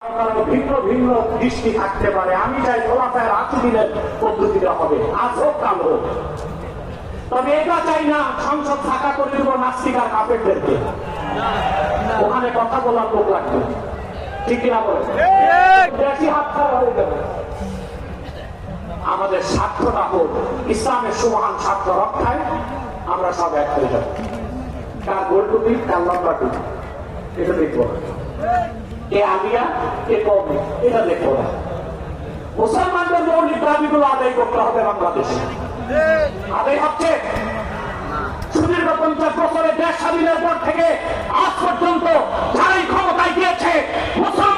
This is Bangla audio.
ভিন্ন ভিন্ন দৃষ্টি থাকতে পারে। আমি চাই খোলাফায়ে রাশিদিনের পদ্ধতিতে হবে, আজ হোক কাল হোক। তবে এটা চাই না সংসদ ফাঁকা করে দিব নাস্তিক আর কাফেরদেরকে, ওখানে কথা বলার লোক লাগবে। ঠিক কিনা বলে বেশি হাত খারাপ হয়ে যাবে। আমাদের স্বার্থটা হোক ইসলামের সুমহান স্বার্থ রক্ষায় আমরা সব এক হয়ে যাব। কার গোল টুপি কার লম্বা টুপি এটা দেখবো না, কে আলিয়া কে কওমি এটা দেখবো না। মুসলমানদের মৌলিক দাবিগুলো আদায় করতে হবে বাংলাদেশে। আদায় হচ্ছে সুদীর্ঘ 50 বছরের দেশ স্বাধীনের পর থেকে আজ পর্যন্ত যারাই ক্ষমতায় গিয়েছে মুসলমান